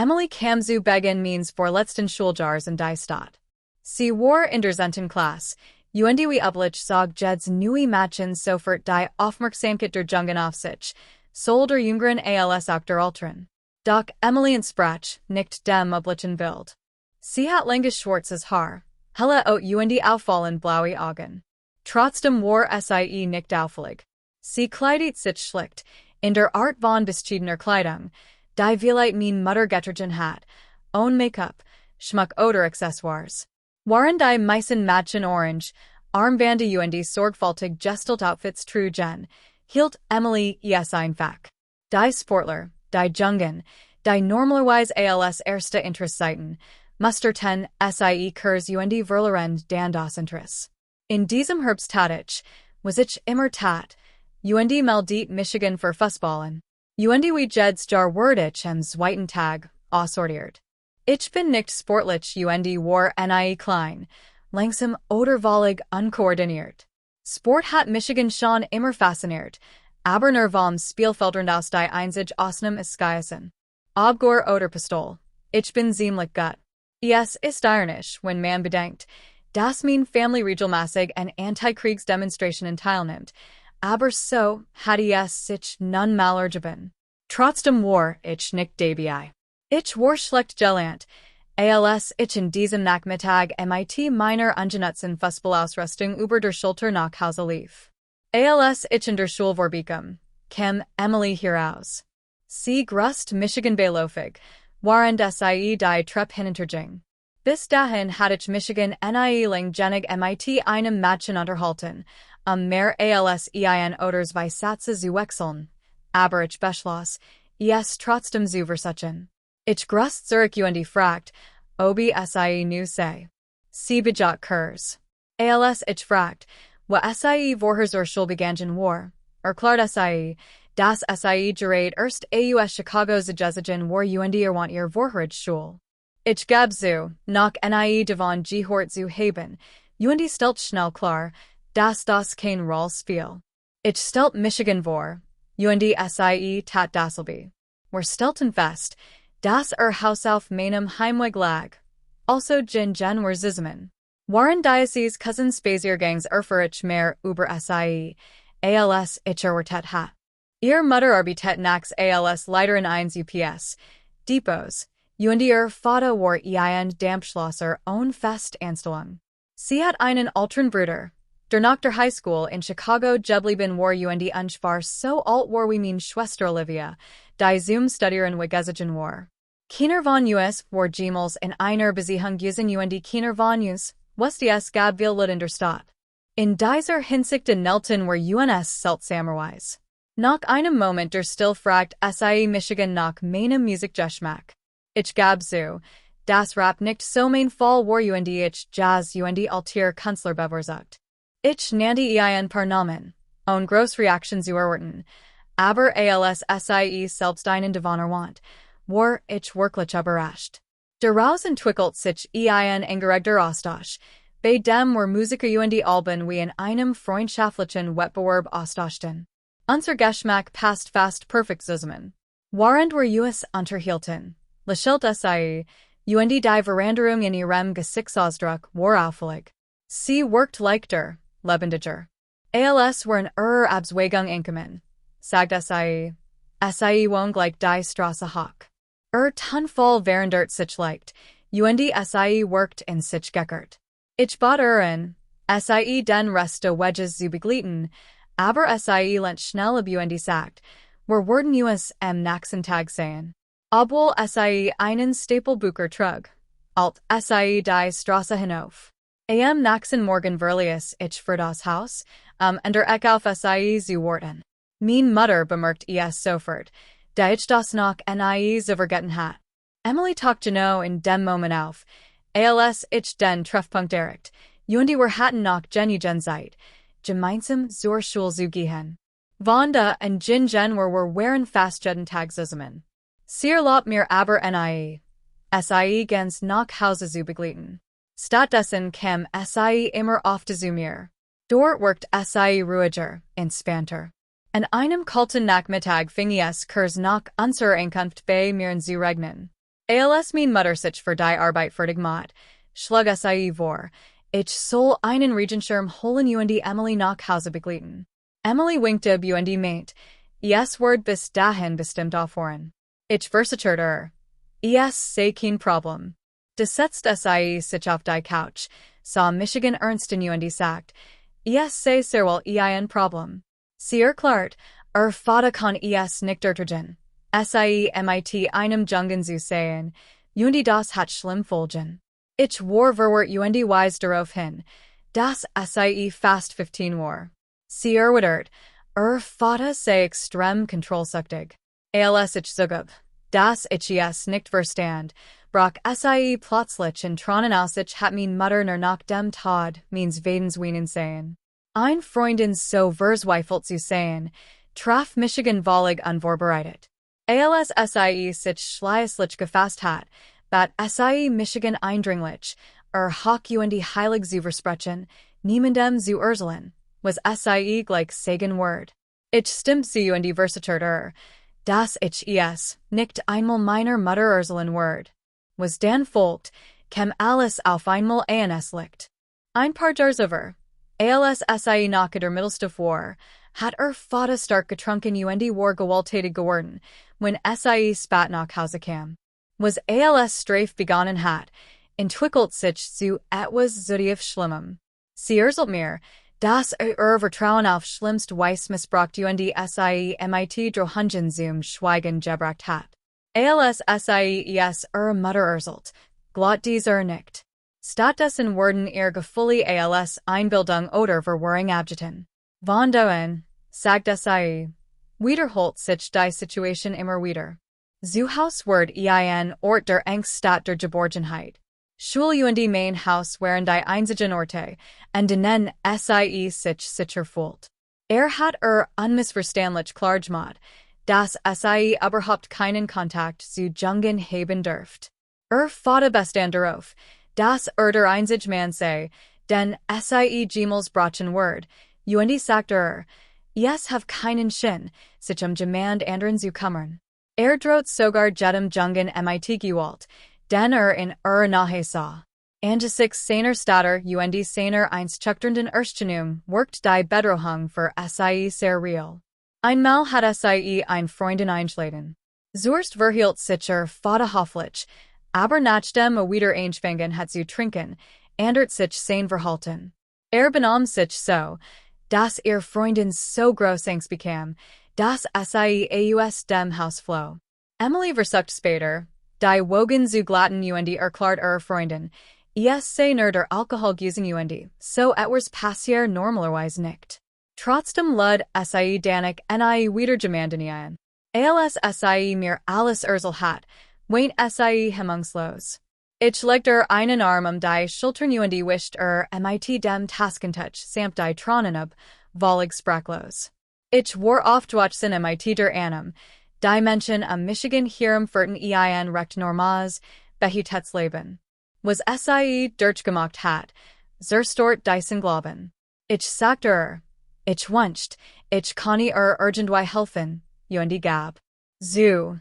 Emily kam zu Beginn means vor letzten Schuljahres in die Stadt. Sie war in der 10. Klasse. Und wie üblich zog Jeds neue Mädchen sofort die Aufmerksamkeit der Jungen auf sich, soll der Jüngeren als auch der Älteren. Doch Emily entsprach nicht dem üblichen Bild. Sie hat langes schwarzes Haar, helle und auffallend blaue Augen. Trotzdem war sie nicht auffällig. Sie kleidet sich schlicht, in der Art von bescheidener Kleidung, die vielleicht mein Mutter getragen hat, ohne Make-up, Schmuck oder Accessoires. Waren die meisten Mädchen orange, Armbande und sorgfältig gestelt Outfits trugen, hielt Emily es einfach. Die Sportler, die Jungen, die normalerweise als erste Interessenten, musterten sie Kurs und verloren dann das Interesse. In diesem Herbsttätig was ich immer tat, und meldet Michigan für Fußballen. Und wie Jeds Jar word ich am zweiten Tag aussortiert. Ich bin nicht sportlich und war nie klein, langsam oder völlig unkoordiniert. Sport hat Michigan schon immer fasziniert, aber nur vom Spielfeldern aus die einzig Ausnahme ist gewesen. Obgor oder Pistol. Ich bin ziemlich gut. Es ist ironisch, wenn man bedenkt, dass mein Family regelmäßig an Antikriegsdemonstrationen teilnimmt, aber so hatte es sich nun mal ergeben. Trotzdem war ich nicht dabei. Ich war schlecht gelernt, als ich in diesem Nachmittag mit meiner ungenutzten Fußballausrüstung über der Schulter nach Hause lief. Als ich in der Schule vorbeikam, kam Emily heraus. Sie grüßt Michigan beiläufig, während sie die Treppe hinunterging. Bis dahin hatte ich Michigan langgenig mit einem Mädchen unterhalten, mehr als oder zwei Sätze zu wechseln, aber ich beschloss, es trotzdem zu versuchen. Ich grüßt zurück und fragt, ob sie nu sei. Sie bejagt Kurs. Als ich fragt, wo sie vorher zur Schule begangen war, erklärt sie, dass sie gerade erst aus Chicago zugezogen war und want ihr vorherige Schule. Ich gab zu, nach devon gehört zu haben, und stellt schnell klar, dass das kein Rolle spielt. Ich stellt Michigan vor, und sie tat dasselbe. Wir stellten fest, dass Haus auf meinem Heimweg lag. Also Jen war zusammen. Waren Dioceses Cousin Spaziergangs ich mehr über sie, als ich erwartet hat. Ihr Mutter arbeitet nachts als Leiterin eines UPS Depots, und ihr Vater war ein Dampfschlosser ohne Festanstellung. Sie hat einen älteren Bruder, der nach der High School in Chicago geblieben war und unschwer so alt war wie meine Schwester Olivia, die zum Studieren gegangen war. Keiner von uns war jemals in einer Beziehung gewesen und keiner von uns wusste es gab viel in der Stadt. In dieser Hinsicht Nelton war uns seltsamerweise. Nach einem Moment der Still fragt sie Michigan nach meinem Musikgeschmack. Ich gab zu, das Rap nicht so mein Fall war und ich Jazz und Altir Künstler bevorzugt. Ich nannte ein paar Namen, ohne groß Reaktion zu erwarten, aber als sie selbst einen davon erwähnt, war ich wirklich überrascht. Daraus entwickelt sich ein angeregter Austausch, bei dem wir Musiker und Alben wie in einem freundschaftlichen Wettbewerb austauschten. Unser Geschmack passt fast perfekt zusammen. Während wir uns unterhielten, lächelte sie, und die Veränderung in ihrem Gesichtsausdruck war auffällig. Sie wirkt leichter, lebendiger. Als waren Abzweigung angekommen, sagte sie wohnt gleich die Straße hoch. Tonfall verändert sich leicht, und sie wirkt in sich geckert. Ich bat an, sie den Rest der Wedges zu begleiten, aber sie lehnt schnell ab und sagt, wir würden uns am nächsten Tag sehen. Obwohl sie einen Stapelbucher trug, alt sie die Straße hinauf. Am nächsten Morgen verließ ich für das Haus, an der Ecke auf sie zu warten. Mein Mutter bemerkt es sofort, da ich das noch nie so vergessen hat. Emily taucht genau in dem Moment auf, als ich den Treffpunkt erreicht, und wir hatten noch Gen Zeit, gemeinsam zur Schule zu gehen. Wanda und Jen waren fast jeden Tag zusammen. Sie erlaubt mir aber sie ganz nach Hause zu begleiten. Stattdessen kam sie immer öfter zu mir. Dort wirkt sie ruhiger, entspannter. An einem kalten Nachmittag fing es kurz nach unserer Ankunft bei mir zu regnen. Als mein Mutter sich für die Arbeit fertig macht, schlug sie vor, ich soll einen Regenschirm holen und Emily nach Hause begleiten. Emily winkte ab und meint, es wird bis dahin bestimmt aufhören. Ich versicherte es sei kein Problem. Da setzt sie sich auf die Couch, sah Michigan ernst und sagt, es sei sehr wohl ein Problem. Sie erklärt, Vater kann es nicht ertragen. Sie mit einem Jungen zu sehen, und das hat schlimm Folgen. Ich war verwirrt und weise darauf hin, dass sie fast 15 war. Sie erwidert, Vater sei extrem kontrollsüchtig. Als ich zugab, dass ich es nicht verstand, brach sie plötzlich in Tränen aus. Ich hat mein Mutter nach dem Tod meines Vaters weinen sehen. Ein Freundin so verzweifelt zu sehen, traf Michigan völlig unvorbereitet. Als sie sich schließlich gefasst hat, bat sie Michigan eindringlich, Hock und heilig zu versprechen, niemandem zu erzählen, was sie gleich sagen wird. Ich stimmt sie und versicherte, dass ich es nicht einmal meiner Mutter erzählen wird. Was dann folgt, kam alles auf einmal an es liegt. Ein paar Jahre über, als sie nach der Mittelstufe war, hat Vater stark getrunken und war gewalttätig geworden, wenn sie spät nach Hause kam. Was als Strafe begonnen hat, entwickelt sich zu etwas zutief Schlimmem. Sie erzählt mir, dass Vertrauen auf schlimmste Weise missbraucht und sie mit Drohungen zum Schweigen gebracht hat. Als sie es Mutter erzählt, glaubt dieser nicht. Stattdessen wurden ihr Gefühle als Einbildung oder Verwirrung abgetan. Von dahin, sagt sie, wiederholt sich die Situation immer wieder. Zu Haus wird ein Ort der Angst statt der Geborgenheit. Schule und mein Haus waren die einzigen Orte, an denen sie sich sicher fühlt. Hat unmissverständlich klar gemacht, dass sie überhaupt keinen Kontakt zu Jungen haben dürft. Vater bestand darauf, dass der einzige Mann sei, denn sie jemals brachen wird, und sagte es have keinen Sinn, sich jemand anderen zu kümmern. Droht sogar jedem Jungen mit Gewalt, den in Nahe sah. Angesichts seiner Statter und seiner einschüchternden Erscheinung wirkt die Bedrohung für sie sehr real. Einmal hat sie ein Freundin einschlagen. Zuerst verhielt sich Vater hoffentlich, aber nachdem wieder angefangen hat zu trinken, ändert sich sein Verhalten. Benahm sich so, dass Freundin so groß Angst bekam, dass sie aus dem Haus floh. Emily versucht später, die Wogen zu glatten und erklärt Freundin, es sei nur der Alkohol gewesen und so etwas passiert normalerweise nicht. Trotzdem lud sie danik wieder gemanden ein. Als sie mir alles erzählt hat, weint sie hemmungslos. Ich legte einen Arm die Schultern und wischt mit dem Taskentouch samt die Tränen ab, völlig sprachlos. Ich war oft watchen mit der Annam, die Menschen am Michigan hierum führten ein recht normales Behitheitsleben. Was sie durchgemacht hat, zerstört diesen Glauben. Ich sagte ich wünscht, ich kann irgendwie helfen, und gab. So,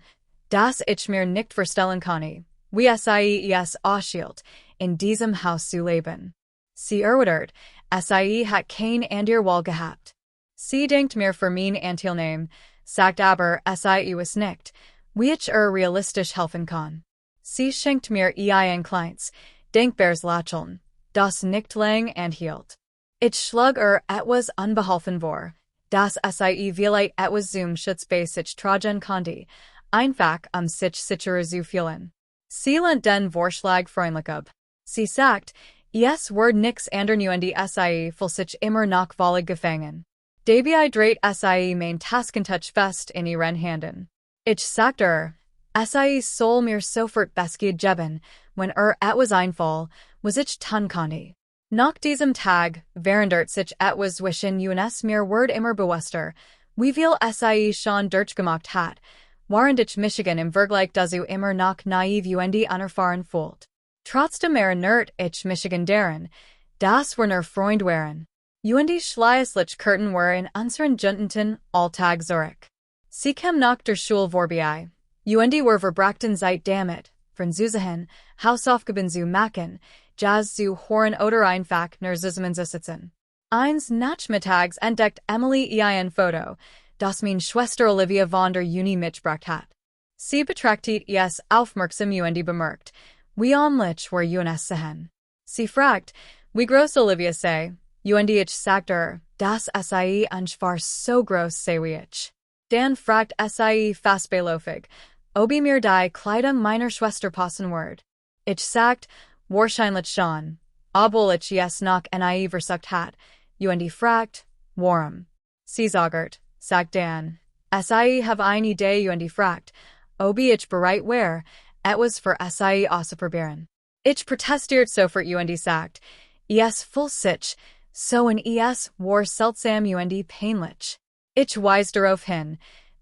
dass ich mir nicht vorstellen kann, wie sie es aushielt, in diesem Haus zu leben. Sie erwidert, sie hat kein ander Wahl gehabt. Sie denkt mir für mein Anteilnehmen, sagt aber sie es nicht, wie ich realistisch helfen kann. Sie schenkt mir ein kleines, denkbares Lächeln, das nicht lang anhielt. Ich schlug etwas unbeholfen vor, dass sie vielleicht etwas zum Schutz bei sich tragen konnte, einfach sich sicherer zu fühlen. Sie lehnt den Vorschlag freundlich ab. Sie sagt, es wird nix andern und sie fühlt sich immer noch völlig gefangen. Dabei dreht sie mein Taskentouch fest in ihren Händen. Ich sagte sie soll mir sofort Bescheid geben, wenn etwas einfall, was ich tun konnte. Nach diesem Tag verändert sich etwas zwischen uns mir wird immer bewusster, wie viel sie schon durchgemacht hat, während ich Michigan im Vergleich dazu immer noch naiv und unerfahren fühlt. Trotzdem erinnert ich Michigan daran, dass wir nur Freund waren. Und schließlich Kurten wir in unseren Juntenten Alltag zurück. Sie kam nach der Schule vorbei, und wir verbrachten Zeit damit, Franzusahen, Haus aufgeben zu machen, Jazz zu Horen oder einfach nur zusammenzusitzen. Eins Nachmittags entdeckt Emily ein Foto, das meine Schwester Olivia von der Uni mitgebracht hat. Sie betrachtet es aufmerksam und bemerkt, wie ähnlich wir uns sehen. Sie fragt, wie groß Olivia sei, und ich sagte, das sei einfach so groß sei wie ich. Dann fragt sei fast beiläufig, ob mir die Kleidung meiner Schwester passen wird. Ich sagt, wahrscheinlich schon, obwohl ich es noch nie versucht hat, und fragt, warum. Sie sagt dann, sei have eine Idee und fragt, ob ich bereit wäre, etwas für sei auszuprobieren. Ich protestiert sofort und sagt, es fühlt sich, so ein es war seltsam und peinlich. Ich weise darauf hin,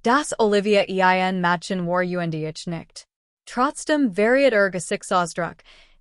dass Olivia ein Mädchen war und ich nicht. Trotzdem variiert Gesichtsausdruck,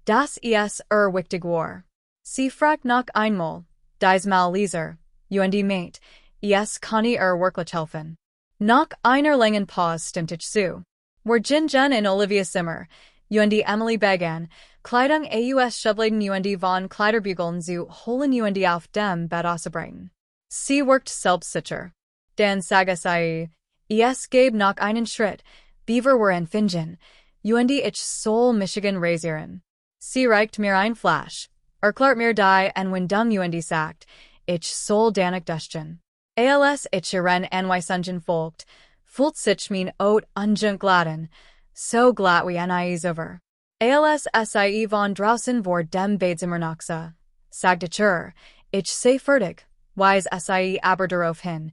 dass es wichtig war. Sie fragt noch einmal, diesmal Leser, und meint, es kann wirklich helfen. Nach einer langen Pause stimmt ich zu. Wir gingen in Olivias Zimmer, und Emily begann, Kleidung aus Schubladen und von Kleiderbügeln zu holen und auf dem Bett auszubreiten. Sie wirkt selbstsicher. Dann sage sie, es gab noch einen Schritt, Beaver were entfingen, und ich soll Michigan rasieren. Sie reicht mir ein Flash, erklärt mir die Anwendung und sagt, ich soll danig duschen. Als ich ihren Anweisungen folgt, fühlt sich mein Ot ungent gladen, so glatt wie ein over. Als sie von draußen vor dem Badezimmer nachsah, sagte ich sei fertig, weis sie aber darauf hin,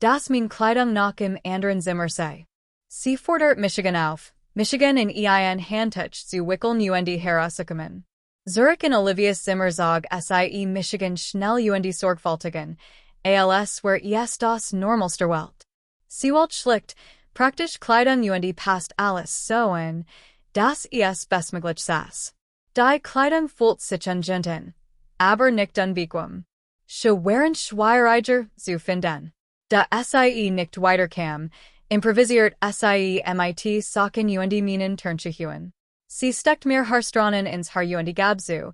dass mein Kleidung noch im anderen Zimmer sei. Sie fordert Michigan auf, Michigan in ein Handtuch zu wickeln und herauszukommen. Zurück in Olivias Zimmer zog sie Michigan schnell und sorgfältigen, als wär es das Normalste Welt. Sie wollte schlicht, praktisch Kleidung und passt alles so an, dass es bestmöglich saß. Die Kleidung fühlt sich ungenten, aber nicht unbequem. Schweren Schweireiger zu finden. Da sie nicht weiterkam, improvisiert sie mit Socken und Minen Turnschuhen. Sie steckt mir Haarstranen ins Haar und gab zu,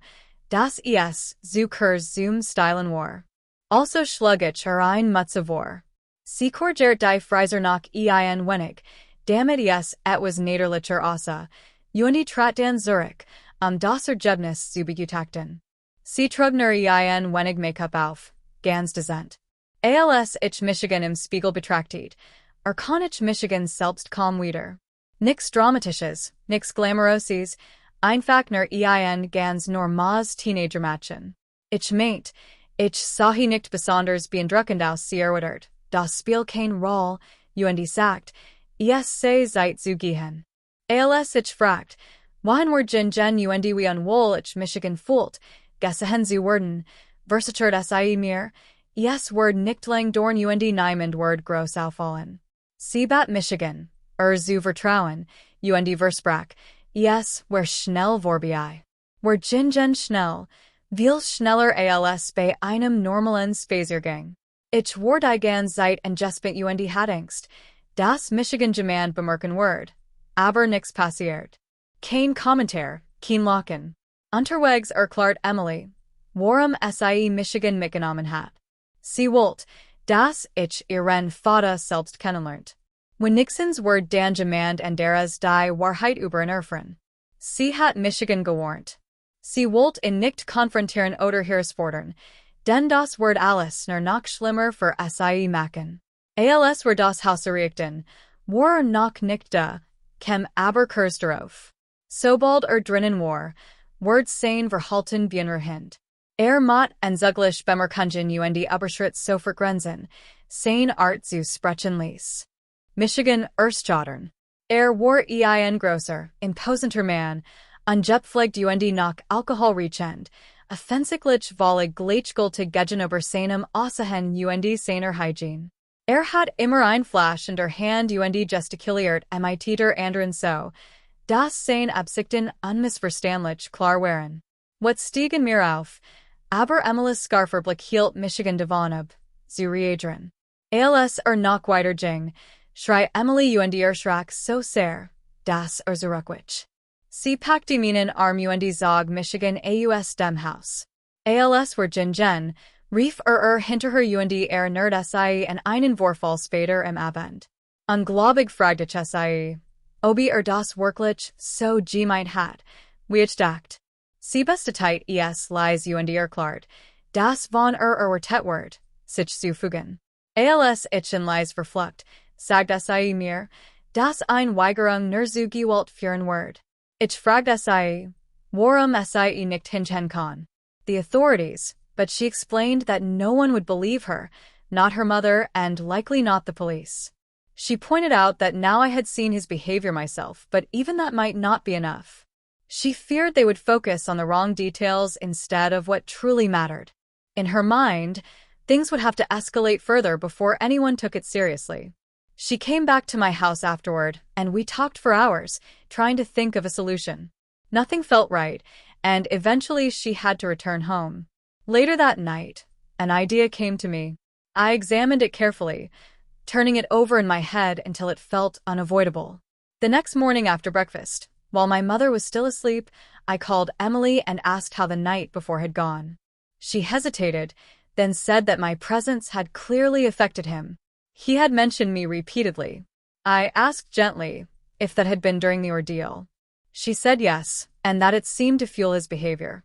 dass es zu kurz zum Stylen war. Also schlug ich ein Mutze vor. Sie korrigiert die Freiser nach ein wenig, damit es etwas niederlicher aussah, und trat dann zurück, das Ergebnis zu begutachten. Sie trug nur ein wenig Make-up auf, ganz dezent. Als ich Michigan im Spiegel betrachtet, kann ich Michigan selbst kaum wieder. Nix Dramatisches, nix Glamouroses, einfach nur ein ganz normales Teenager-Mädchen. Ich meint, ich sah nicht besonders beeindruckend aus, sie erwidert, das spielt keine Rolle, und sagt, es sei Zeit zu gehen. Als ich fragt, wohin wir gingen und wie unwohl ich Michigan fühlt, gesehen zu werden, versichert sie mir, es wird nicht lang dauern und niemand wird groß auffallen. Sie bat Michigan, zu vertrauen, und versprach, es wär schnell vorbei. Wir gingen schnell, viel schneller als bei einem normalen Spaziergang. Ich war die ganze Zeit angespannt und hatte Angst, dass Michigan jemand bemerken wird, aber nix passiert. Kein Kommentar, kein Lachen. Unterwegs erklärt Emily, warum sie Michigan mitgenommen hat. Sie wollte, dass ich ihren Vater selbst kennenlernt. Wenigstens wird dann jemand anderes die Wahrheit über ihn erfahren. Sie hat Michigan gewarnt. Sie wollte ihn nicht konfrontieren oder herausfordern, denn das wird alles nur noch schlimmer für sie machen. Als wir das Haus erreichten, war noch nicht da, kam aber kurz darauf. Sobald drinnen war, wird sein Verhalten beunruhigend. Macht anzüglich bemerkungen und überschritt sofort Grenzen, sein Art zu sprechen ließ. Michigan erstjottern. War ein großer, imposenter Mann, angepflegt und nach Alkohol riechend, offensichtlich wollig gleichgültig gegenüber seinem Aussehen und seiner Hygiene. Hat immer ein Flash in der Hand und gestikuliert mit der anderen so, dass seine Absichten unmissverständlich klar waren. What stiegen mir auf, aber Emilys scarfer Blick hielt Michigan davon ab, zu reagieren. Als noch weiter ging, schrei Emily und erschrak so sehr, dass zurückwich. Sie packte Minen arm und Zog Michigan aus dem Haus. Als were Jen, rief hinter her und nerd sie and einen Vorfall später im Abend. Unglaubig fragte sie, ob das wirklich so gemeint hat, wie ich dacht. Sie bestätigt es lies und erklärt, das von Tetwort, sich zu fügen. Als ich in lies verflucht, sagte sie mir, das ein Weigerung nur zu gewollt führen wird. Ich fragte sie, warum sie nicht hinchen kann. The authorities, but she explained that no one would believe her, not her mother and likely not the police. She pointed out that now I had seen his behavior myself, but even that might not be enough. She feared they would focus on the wrong details instead of what truly mattered. In her mind, things would have to escalate further before anyone took it seriously. She came back to my house afterward, and we talked for hours, trying to think of a solution. Nothing felt right, and eventually she had to return home. Later that night, an idea came to me. I examined it carefully, turning it over in my head until it felt unavoidable. The next morning after breakfast, while my mother was still asleep, I called Emily and asked how the night before had gone. She hesitated, then said that my presence had clearly affected him. He had mentioned me repeatedly. I asked gently if that had been during the ordeal. She said yes, and that it seemed to fuel his behavior.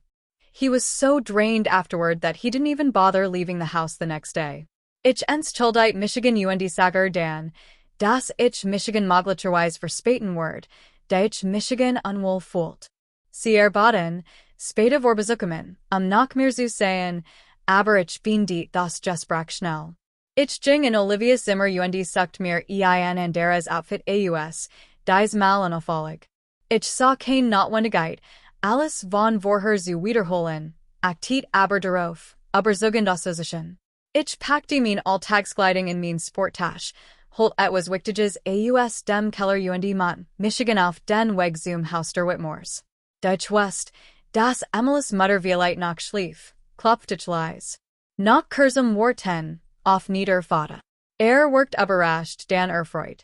He was so drained afterward that he didn't even bother leaving the house the next day. Ich entschuldigt Michigan und Sager Dan, das ich Michigan möglicherweise verspäten word, da ich Michigan unwohl fühlt. Sie erbaten, später vorbesuchen, nach mir zu sehen, aber ich bin dit das Gespräch schnell. Ich ging in Olivia Zimmer und sucht mir ein anderes Outfit aus, dies Mal unauffällig. Ich sah kein Notwendigkeit, alles von vorher zu wiederholen, achtet aber darauf, überzeugend auszusichern. Ich packte mein Alltagskleidung in mein Sporttasche, holt etwas Wichtiges aus dem Keller und Mann, Michigan auf den Weg zum Haus der Whitmores. Deutsch West, das Emilis Mutter Violett nach schlief, klopft ich leise. Nach kurzem Worten, auf nieder Vater. Worked überrascht, dan erfreut.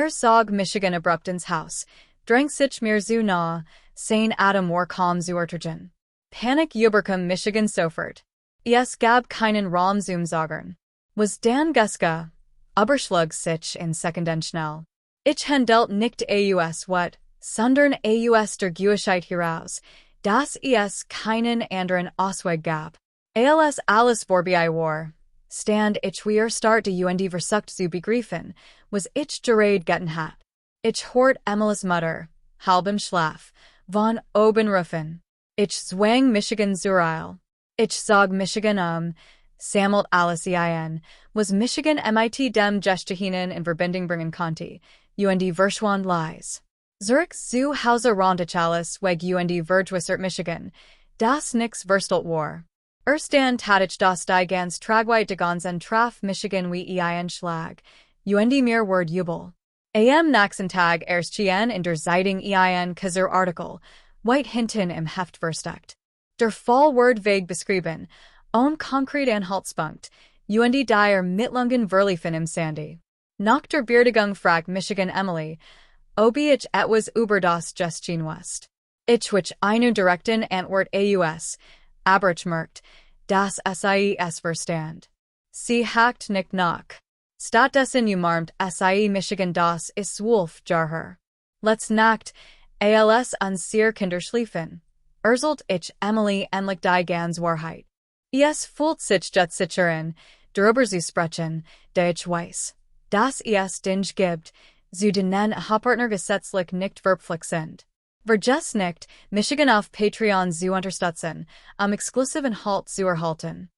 Sog Michigan abrupt ins Haus, drang sich mir zu nah, sein Adam war kaum zu erträgen. Panik überkam Michigan sofort. Es gab keinen Raum zum Sagen. Was Dan Guska, überschlug sich in Sekunden schnell. Ich handelt nicht aus what, sondern aus der Gewissheit heraus, dass es keinen anderen Ausweg gab. Als alles vorbei war, stand ich wieder starte und versucht zu begreifen, was ich gerade getan hat. Ich hort Emilis Mutter, halb im Schlaf, von oben rufen. Ich zwang Michigan zur Eil. Ich sog Michigan sammelt alles ein, was Michigan mit dem Gestehinen in Verbindung bringen konnte, und verschwand leise. Zurück zu Hause rondich alles weg und Vergewissert Michigan, das nix verstelt war. Dann tat ich das die ganz tragweit de ganzen traf Michigan wie ein Schlag, und mir word jubel. Am nächsten Tag erschien in der Zeitung ein Kaiser Artikel, weit hinten im Heft versteckt. Der Fall word vague beschrieben, konkret Anhaltspunkt, und die Mittlungen verliefen im Sandy. Nach der Beerdigung fragt Michigan Emily, ob ich etwas über das Gestehen wusste. Ich wich eine direkten Antwort aus, aber ich merkt, dass es verstand. Sie hakt nicht nach. Stattdessen umarmt Michigan das ist Wolf Jarher. Let's Nacht, als an sehr Kinder schliefen. Erzählt ich Emily endlich die ganz Wahrheit. Es fühlt sich jetzt sichern, darüber zu sprechen, da ich weiß, dass es Dinge gibt, zu denen Hauptpartner gesetzlich nicht verpflichtet sind. Vergesst nicht, Michigan auf Patreon zu unterstützen, exklusiven Halt zu erhalten.